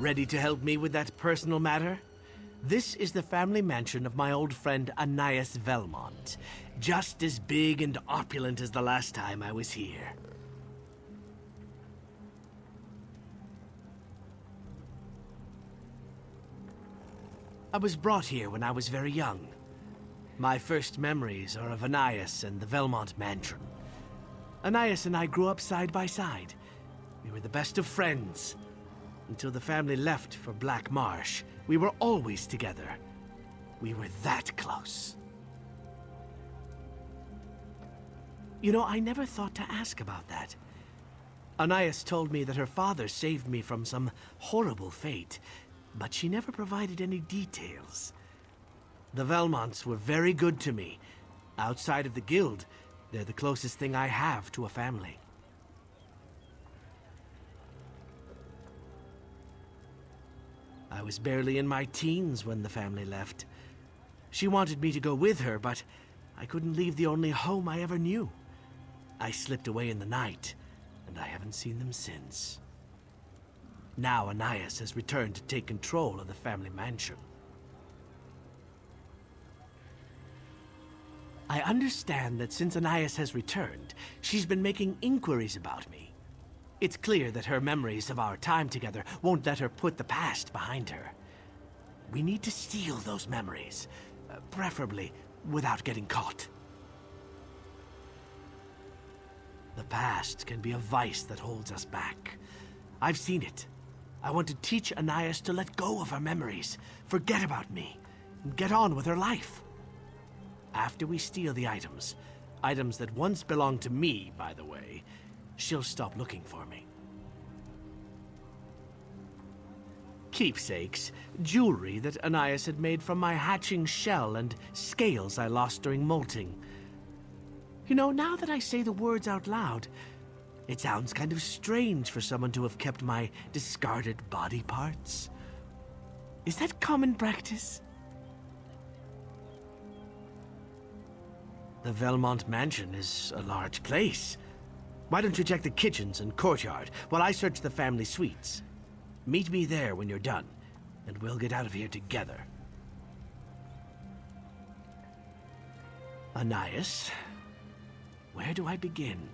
Ready to help me with that personal matter? This is the family mansion of my old friend Anais Velmont. Just as big and opulent as the last time I was here. I was brought here when I was very young. My first memories are of Anais and the Velmont mansion. Anais and I grew up side by side. We were the best of friends. Until the family left for Black Marsh, we were always together. We were that close. You know, I never thought to ask about that. Anais told me that her father saved me from some horrible fate, but she never provided any details. The Velmonts were very good to me. Outside of the guild, they're the closest thing I have to a family. I was barely in my teens when the family left. She wanted me to go with her, but I couldn't leave the only home I ever knew. I slipped away in the night, and I haven't seen them since. Now Anais has returned to take control of the family mansion. I understand that since Anais has returned, she's been making inquiries about me. It's clear that her memories of our time together won't let her put the past behind her. We need to steal those memories, preferably without getting caught. The past can be a vice that holds us back. I've seen it. I want to teach Anais to let go of her memories, forget about me, and get on with her life. After we steal the items that once belonged to me, by the way, she'll stop looking for me. Keepsakes, jewelry that Anais had made from my hatching shell and scales I lost during molting. You know, now that I say the words out loud, it sounds kind of strange for someone to have kept my discarded body parts. Is that common practice? The Velmont mansion is a large place. Why don't you check the kitchens and courtyard while I search the family suites? Meet me there when you're done, and we'll get out of here together. Anais? Where do I begin?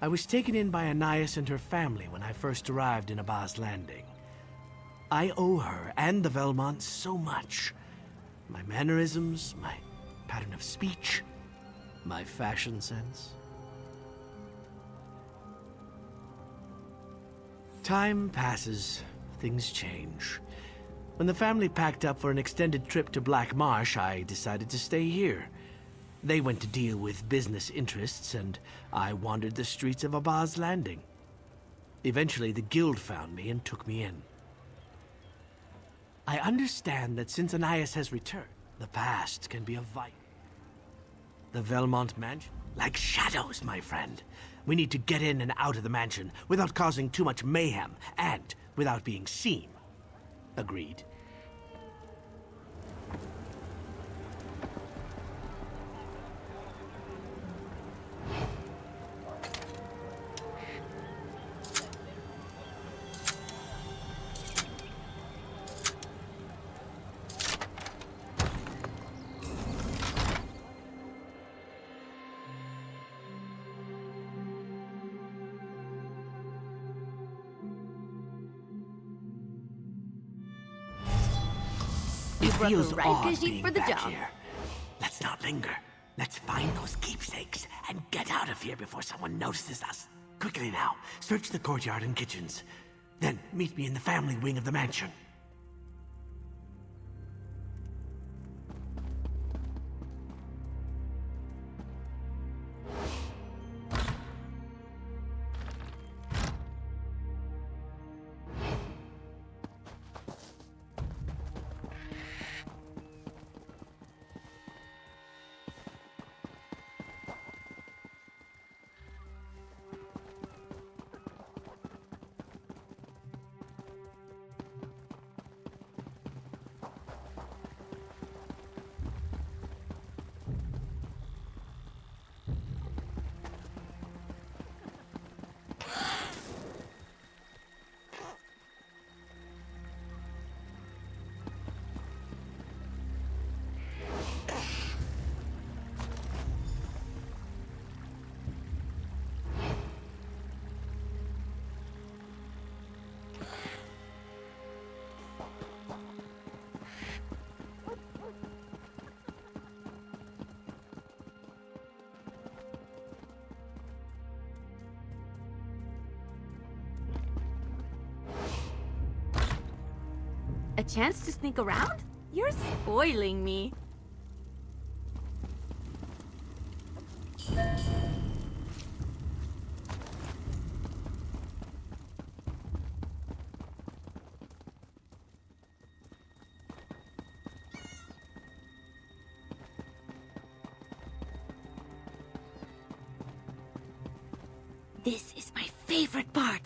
I was taken in by Anais and her family when I first arrived in Abba's Landing. I owe her and the Velmonts so much. My mannerisms, my pattern of speech, my fashion sense. Time passes, things change. When the family packed up for an extended trip to Black Marsh, I decided to stay here. They went to deal with business interests, and I wandered the streets of Abba's Landing. Eventually, the guild found me and took me in. I understand that since Anais has returned, the past can be a vice. The Velmont mansion? Like shadows, my friend. We need to get in and out of the mansion without causing too much mayhem and without being seen. Agreed. It feels odd being back here. Let's not linger. Let's find those keepsakes and get out of here before someone notices us. Quickly now, search the courtyard and kitchens. Then meet me in the family wing of the mansion. chance to sneak around? You're spoiling me. This is my favorite part.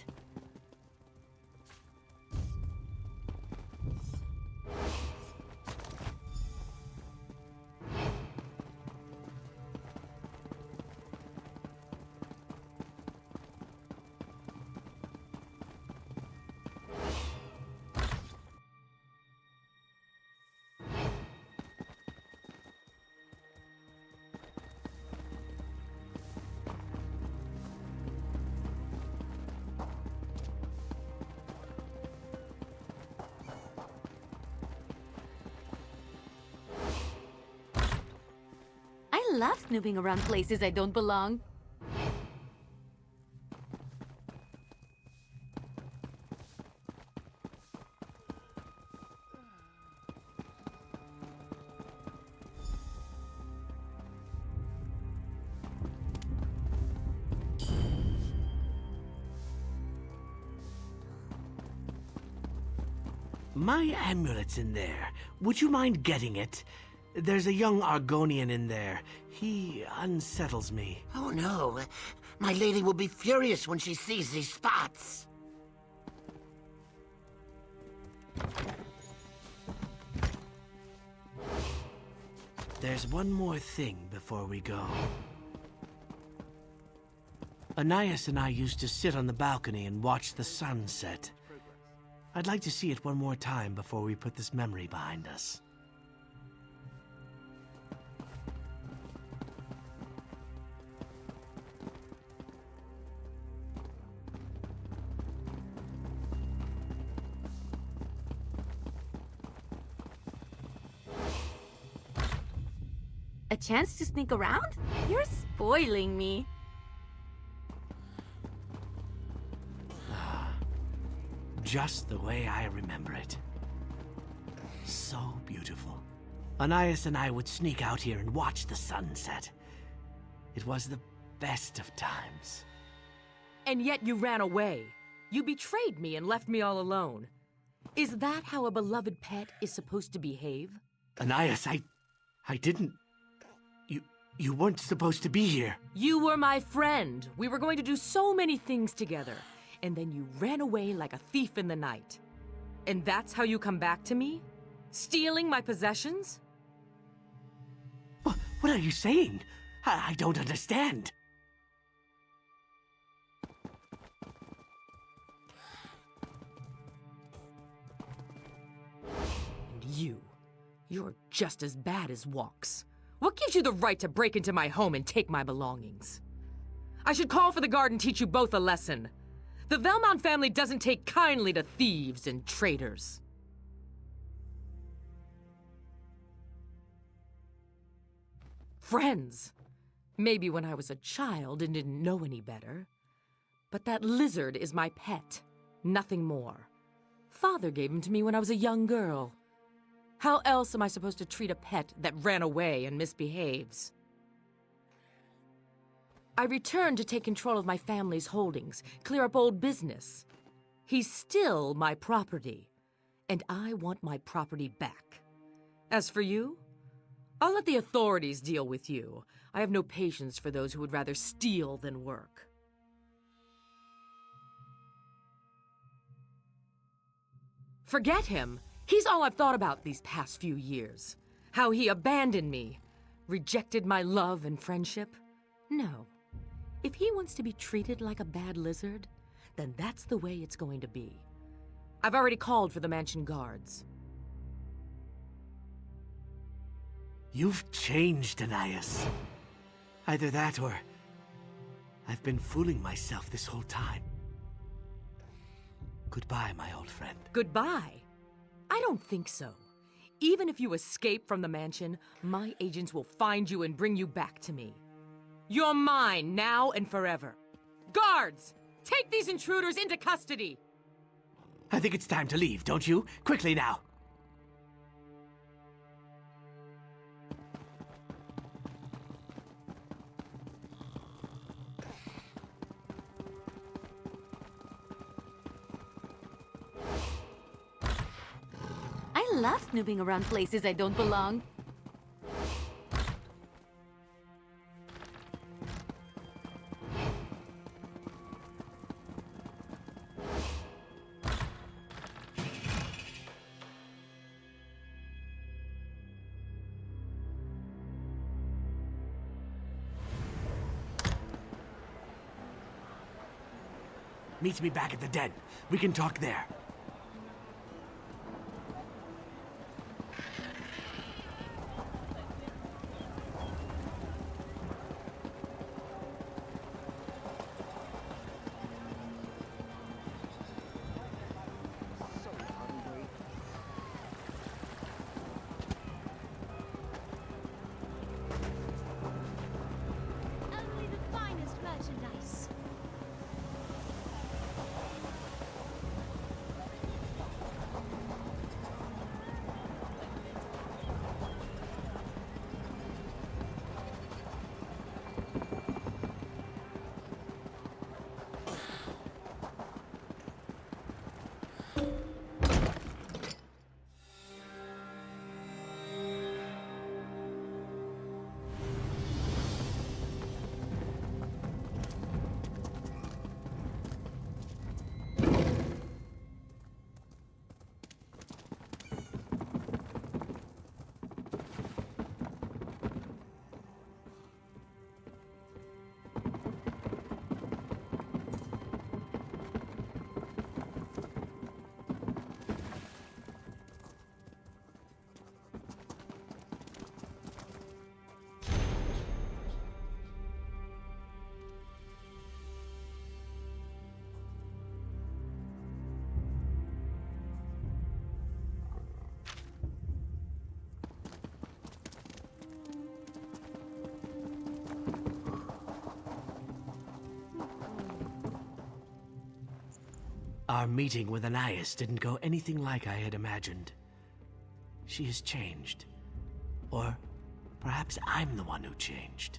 I love snooping around places I don't belong. My amulet's in there. Would you mind getting it? There's a young Argonian in there. He unsettles me. Oh no, my lady will be furious when she sees these spots. There's one more thing before we go. Anais and I used to sit on the balcony and watch the sun set. I'd like to see it one more time before we put this memory behind us. A chance to sneak around? You're spoiling me. Just the way I remember it. So beautiful. Anais and I would sneak out here and watch the sunset. It was the best of times. And yet you ran away. You betrayed me and left me all alone. Is that how a beloved pet is supposed to behave? Anais, I didn't... You weren't supposed to be here. You were my friend. We were going to do so many things together. And then you ran away like a thief in the night. And that's how you come back to me? Stealing my possessions? What are you saying? I don't understand. And you're just as bad as Walks. What gives you the right to break into my home and take my belongings? I should call for the guard and teach you both a lesson. The Velmont family doesn't take kindly to thieves and traitors. Friends. Maybe when I was a child and didn't know any better. But that lizard is my pet, nothing more. Father gave him to me when I was a young girl. How else am I supposed to treat a pet that ran away and misbehaves? I returned to take control of my family's holdings, clear up old business. He's still my property, and I want my property back. As for you, I'll let the authorities deal with you. I have no patience for those who would rather steal than work. Forget him. He's all I've thought about these past few years. How he abandoned me, rejected my love and friendship. No. If he wants to be treated like a bad lizard, then that's the way it's going to be. I've already called for the mansion guards. You've changed, Anais. Either that or I've been fooling myself this whole time. Goodbye, my old friend. Goodbye? I don't think so. Even if you escape from the mansion, my agents will find you and bring you back to me. You're mine now and forever. Guards! Take these intruders into custody! I think it's time to leave, don't you? Quickly now. love snooping around places I don't belong. Meet me back at the den. We can talk there. Only the finest merchandise. Our meeting with Anais didn't go anything like I had imagined. She has changed. Or perhaps I'm the one who changed.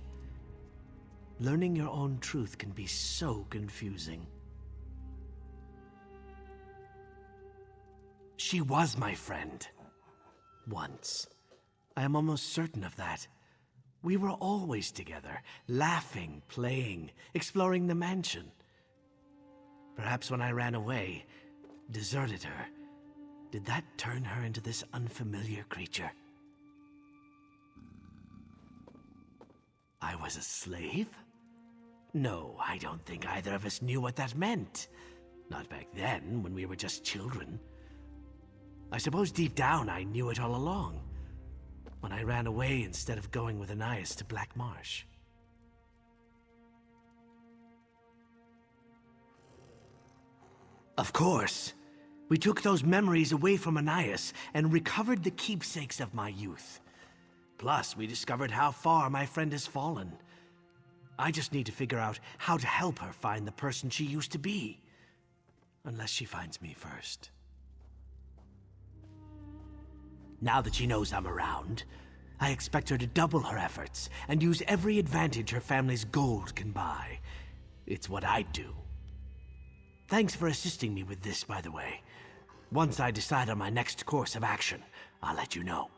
Learning your own truth can be so confusing. She was my friend. Once. I am almost certain of that. We were always together, laughing, playing, exploring the mansion. Perhaps when I ran away, deserted her, did that turn her into this unfamiliar creature? I was a slave? No, I don't think either of us knew what that meant. Not back then, when we were just children. I suppose deep down I knew it all along, when I ran away instead of going with Anais to Black Marsh. Of course. We took those memories away from Anais and recovered the keepsakes of my youth. Plus, we discovered how far my friend has fallen. I just need to figure out how to help her find the person she used to be. Unless she finds me first. Now that she knows I'm around, I expect her to double her efforts and use every advantage her family's gold can buy. It's what I'd do. Thanks for assisting me with this, by the way. Once I decide on my next course of action, I'll let you know.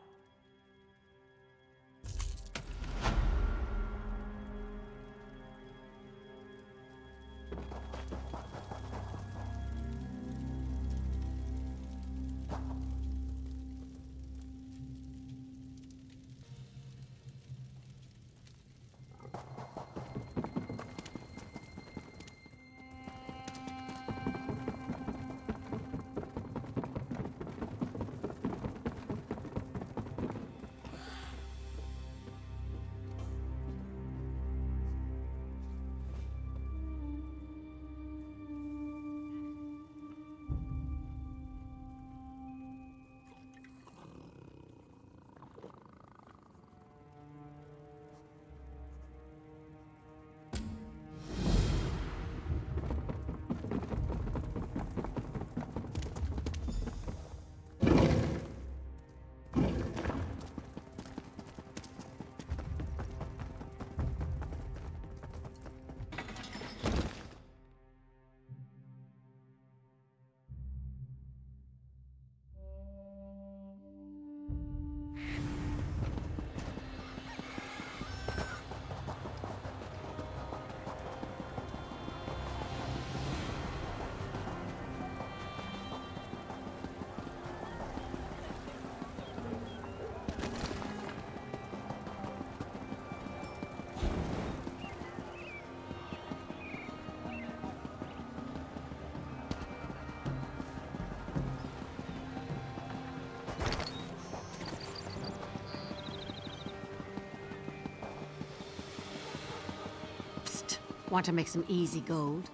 Want to make some easy gold?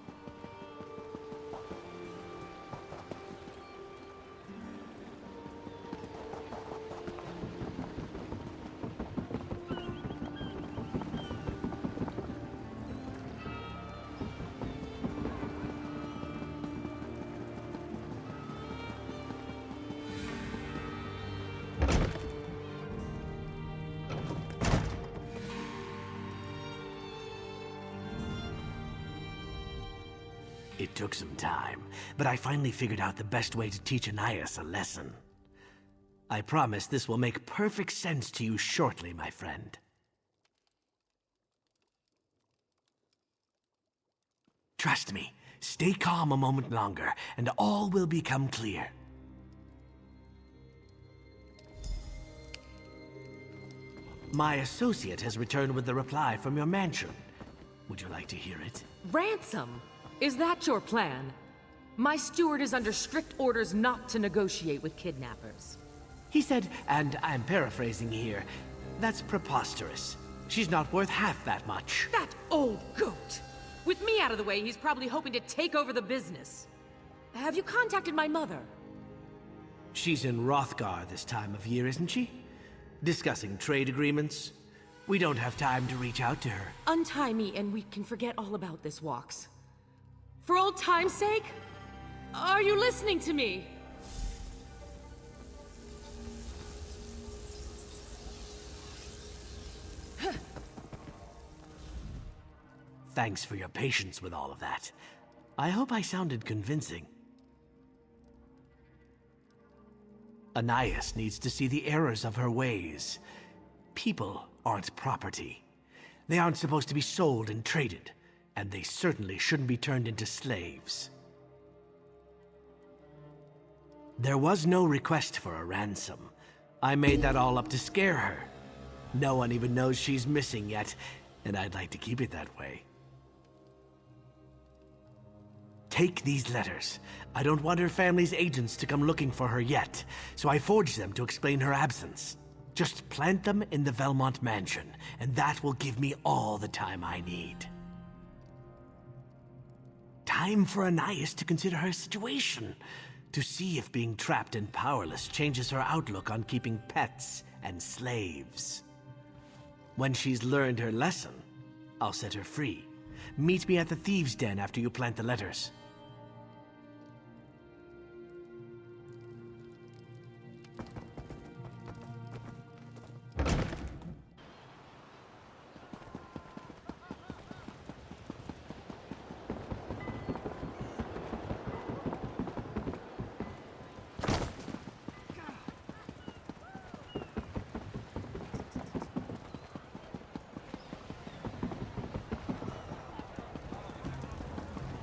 It took some time, but I finally figured out the best way to teach Anais a lesson. I promise this will make perfect sense to you shortly, my friend. Trust me, stay calm a moment longer, and all will become clear. My associate has returned with the reply from your mansion. Would you like to hear it? Ransom? Is that your plan? My steward is under strict orders not to negotiate with kidnappers. He said, and I'm paraphrasing here, that's preposterous. She's not worth half that much. That old goat! With me out of the way, he's probably hoping to take over the business. Have you contacted my mother? She's in Rothgar this time of year, isn't she? Discussing trade agreements. We don't have time to reach out to her. Untie me and we can forget all about this, Walks. For old time's sake? Are you listening to me? Thanks for your patience with all of that. I hope I sounded convincing. Anais needs to see the errors of her ways. People aren't property. They aren't supposed to be sold and traded. And they certainly shouldn't be turned into slaves. There was no request for a ransom. I made that all up to scare her. No one even knows she's missing yet, and I'd like to keep it that way. Take these letters. I don't want her family's agents to come looking for her yet, so I forged them to explain her absence. Just plant them in the Velmont mansion, and that will give me all the time I need. Time for Anais to consider her situation, to see if being trapped and powerless changes her outlook on keeping pets and slaves. When she's learned her lesson, I'll set her free. Meet me at the thieves' den after you plant the letters.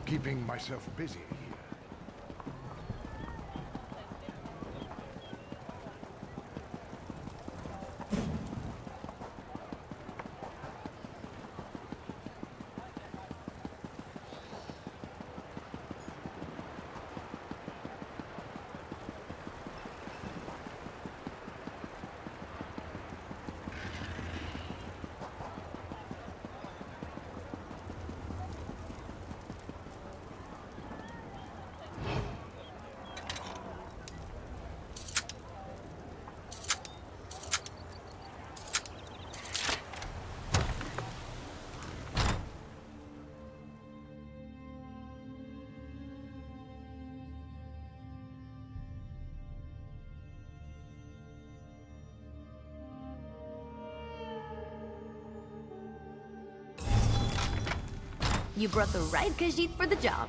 Keeping myself busy here. You brought the right Khajiit for the job.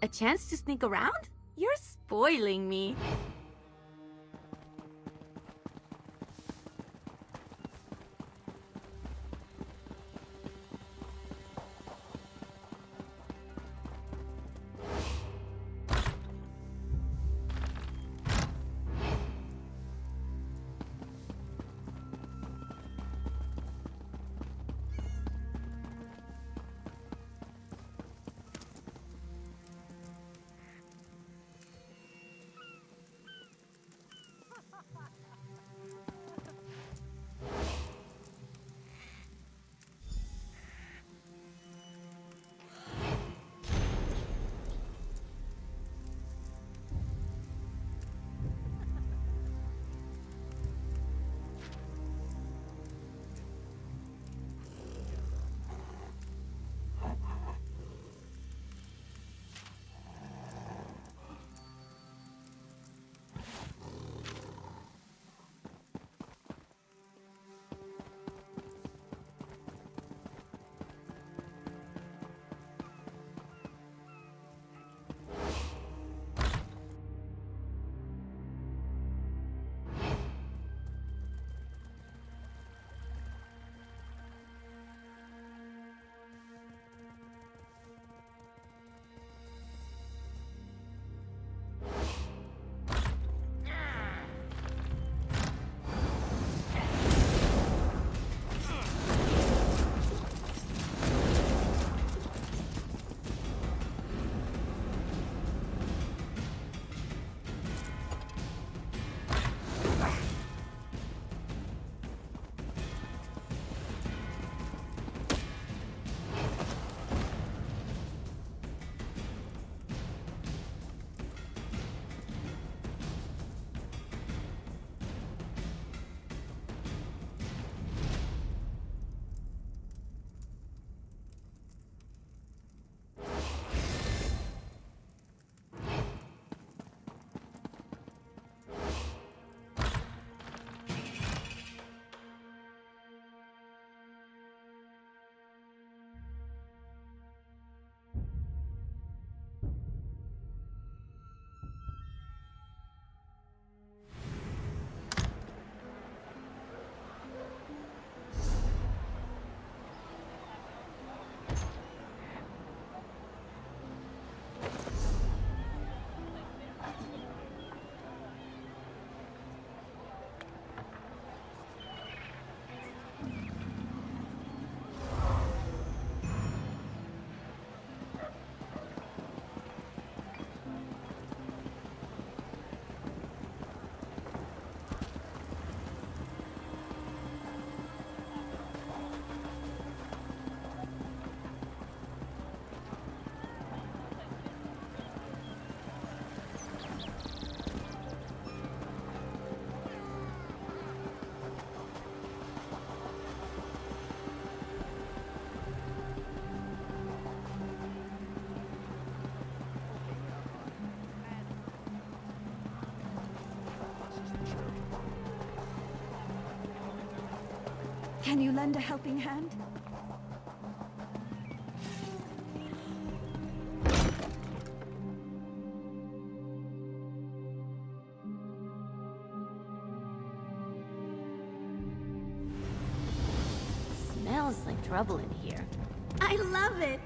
A chance to sneak around? You're spoiling me. Can you lend a helping hand? Smells like trouble in here. I love it!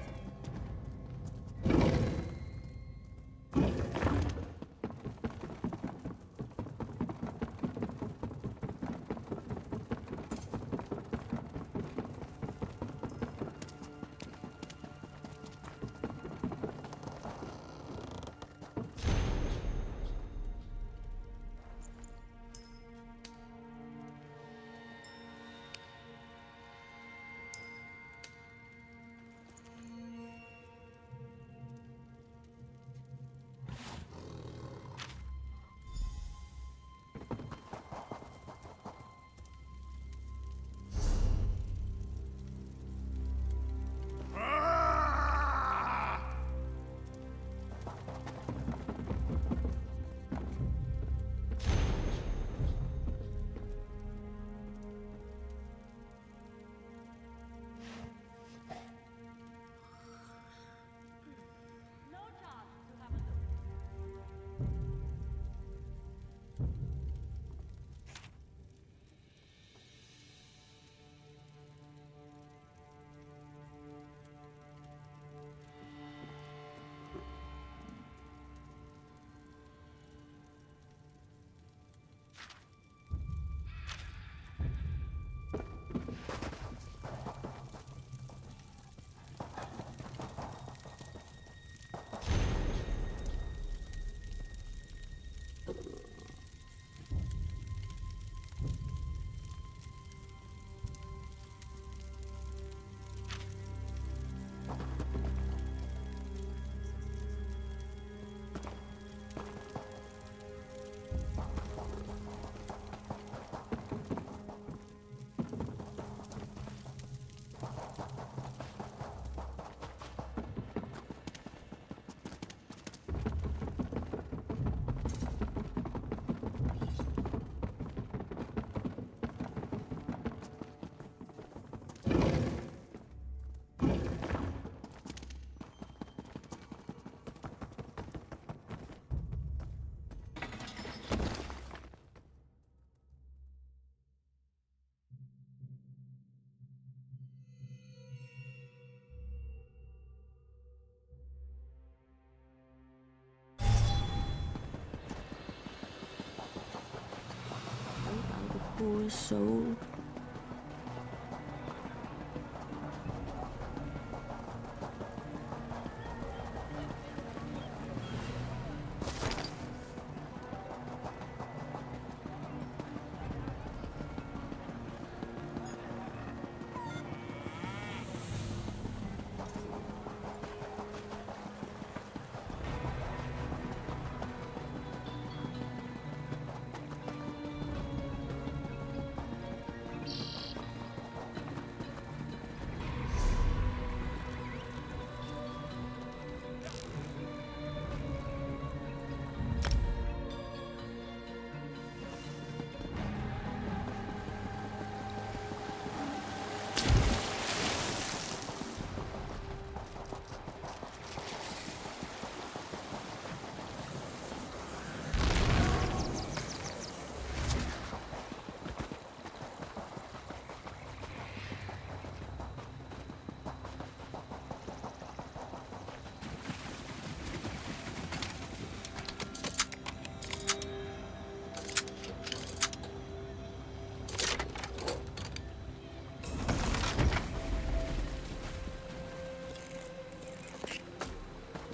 poor soul.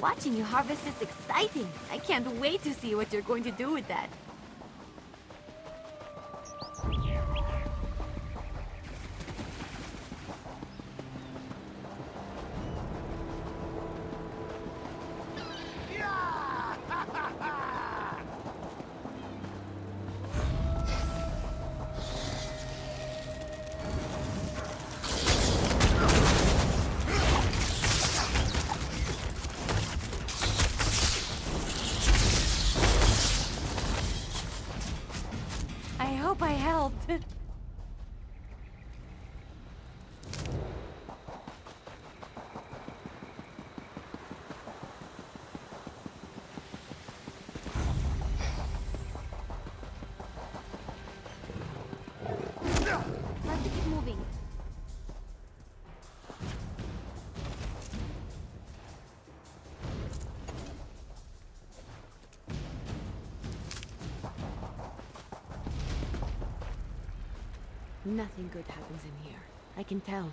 Watching you harvest is exciting. I can't wait to see what you're going to do with that. I hope I helped. Have to keep moving. Nothing good happens in here. I can tell.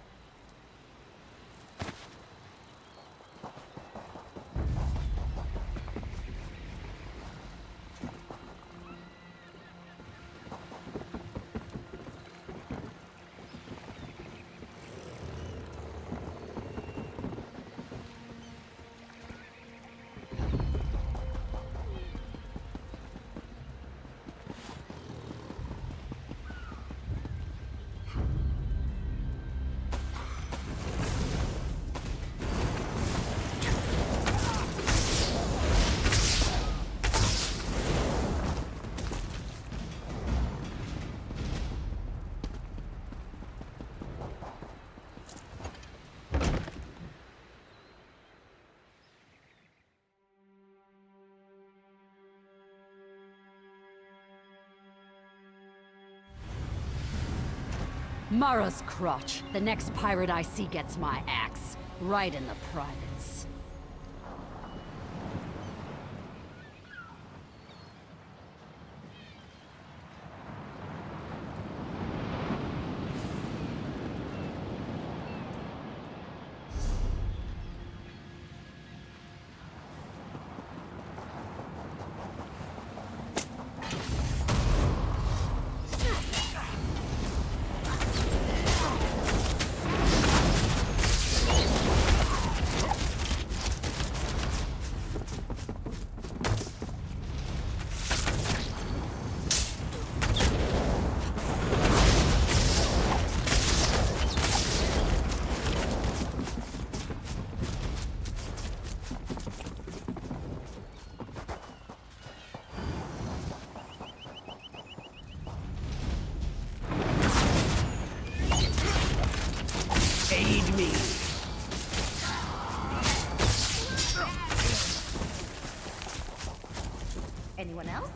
Mara's crotch. The next pirate I see gets my axe. Right in the privates. Aid me. Anyone else?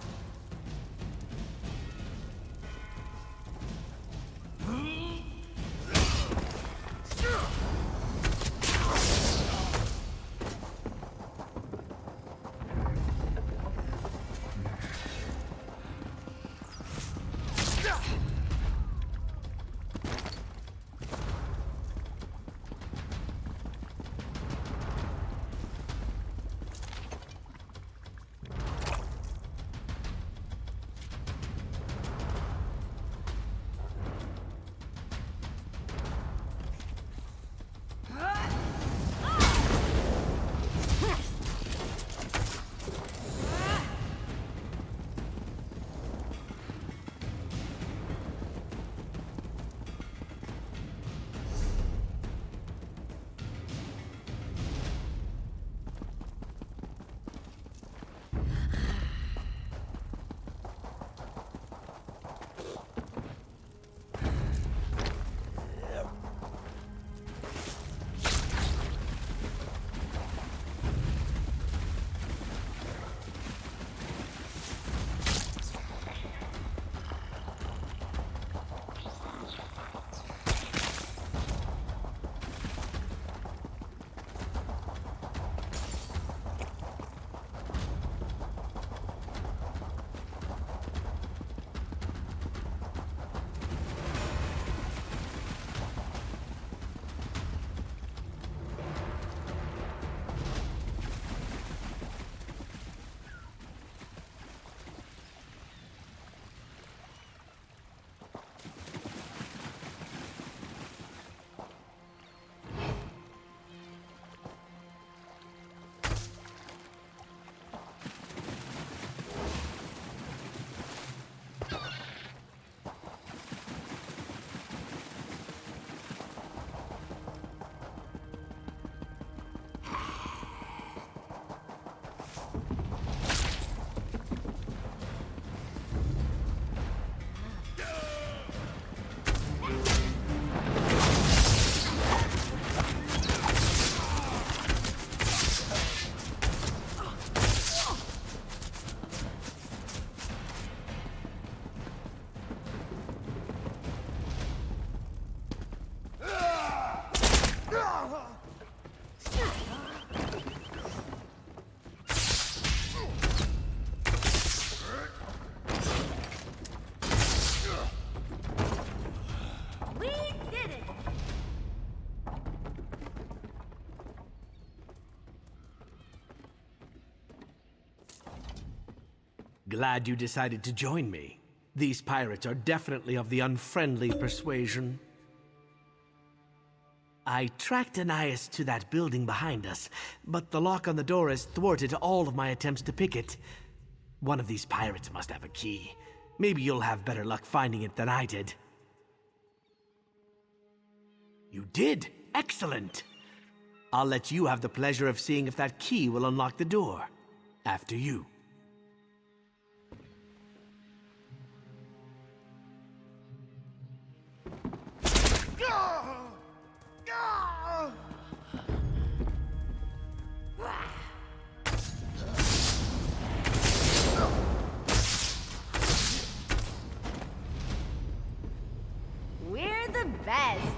Glad you decided to join me. These pirates are definitely of the unfriendly persuasion. I tracked Anais to that building behind us, but the lock on the door has thwarted all of my attempts to pick it. One of these pirates must have a key. Maybe you'll have better luck finding it than I did. You did? Excellent! I'll let you have the pleasure of seeing if that key will unlock the door. After you. We're the best.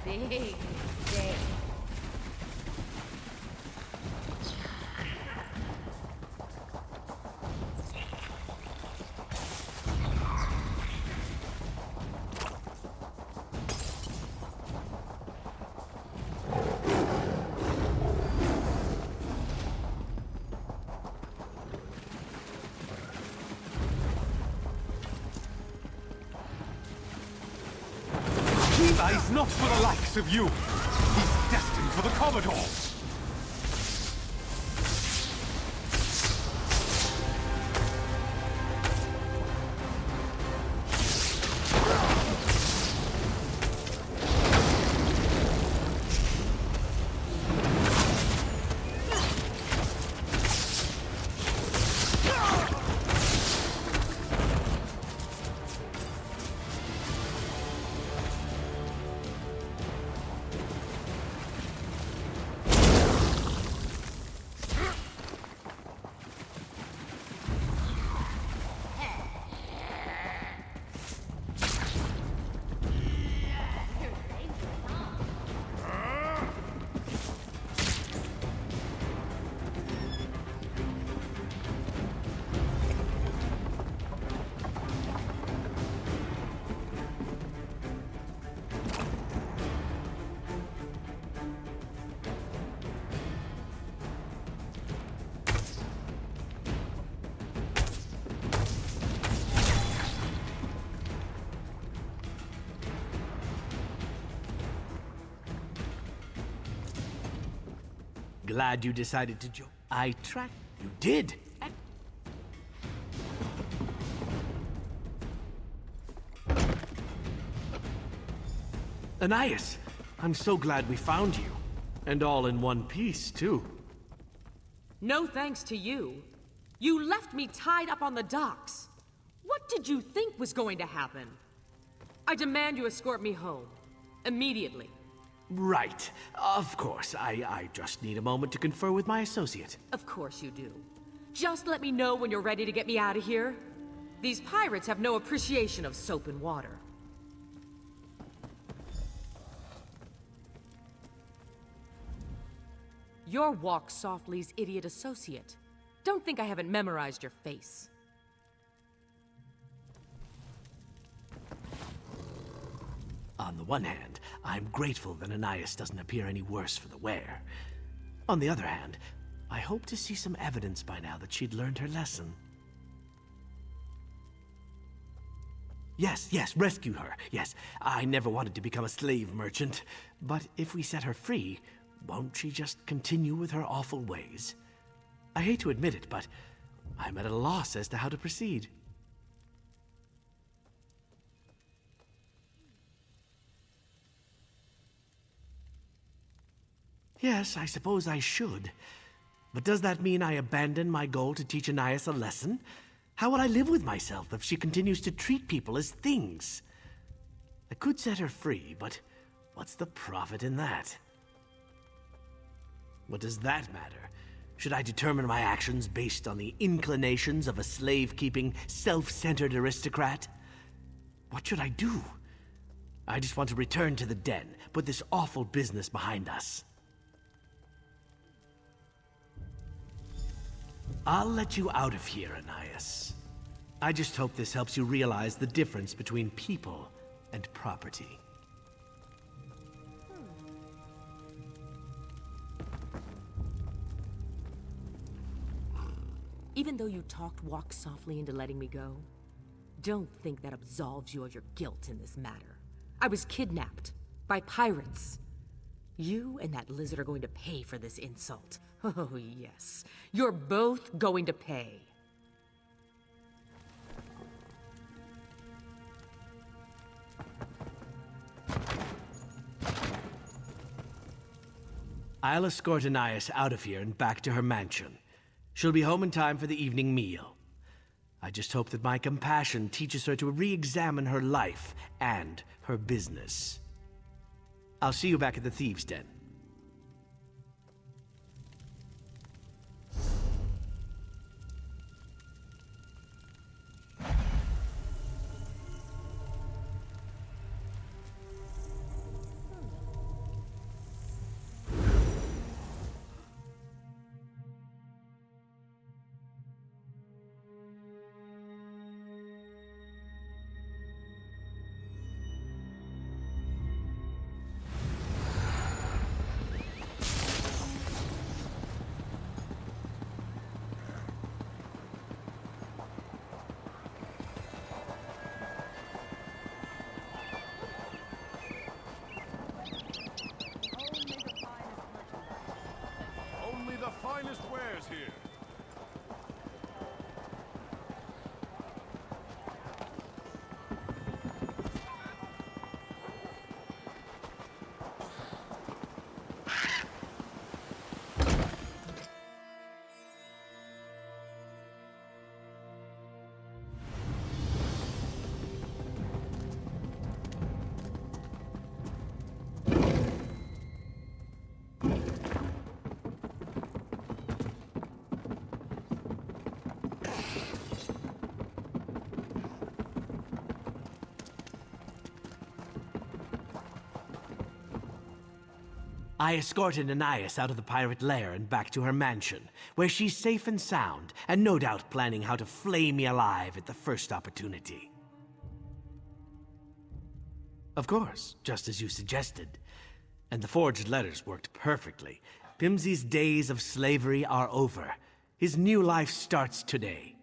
Big day. Not for the likes of you. He's destined for the Commodore. Glad you decided to join. I tracked. You did. Anais, I'm so glad we found you. And all in one piece, too. No thanks to you. You left me tied up on the docks. What did you think was going to happen? I demand you escort me home. Immediately. Right. Of course. I just need a moment to confer with my associate. Of course you do. Just let me know when you're ready to get me out of here. These pirates have no appreciation of soap and water. You're Walk Softly's idiot associate. Don't think I haven't memorized your face. On the one hand, I'm grateful that Anais doesn't appear any worse for the wear. On the other hand, I hope to see some evidence by now that she'd learned her lesson. Yes, rescue her. Yes, I never wanted to become a slave merchant. But if we set her free, won't she just continue with her awful ways? I hate to admit it, but I'm at a loss as to how to proceed. Yes, I suppose I should. But does that mean I abandon my goal to teach Anais a lesson? How will I live with myself if she continues to treat people as things? I could set her free, but what's the profit in that? What does that matter? Should I determine my actions based on the inclinations of a slave-keeping, self-centered aristocrat? What should I do? I just want to return to the den, put this awful business behind us. I'll let you out of here, Anais. I just hope this helps you realize the difference between people and property. Even though you talked Walk Softly into letting me go, don't think that absolves you of your guilt in this matter. I was kidnapped by pirates. You and that lizard are going to pay for this insult. Oh, yes. You're both going to pay. I'll escort Anais out of here and back to her mansion. She'll be home in time for the evening meal. I just hope that my compassion teaches her to re-examine her life and her business. I'll see you back at the Thieves' Den. I escorted Anais out of the pirate lair and back to her mansion, where she's safe and sound, and no doubt planning how to flay me alive at the first opportunity. Of course, just as you suggested. And the forged letters worked perfectly. Pimsey's days of slavery are over. His new life starts today.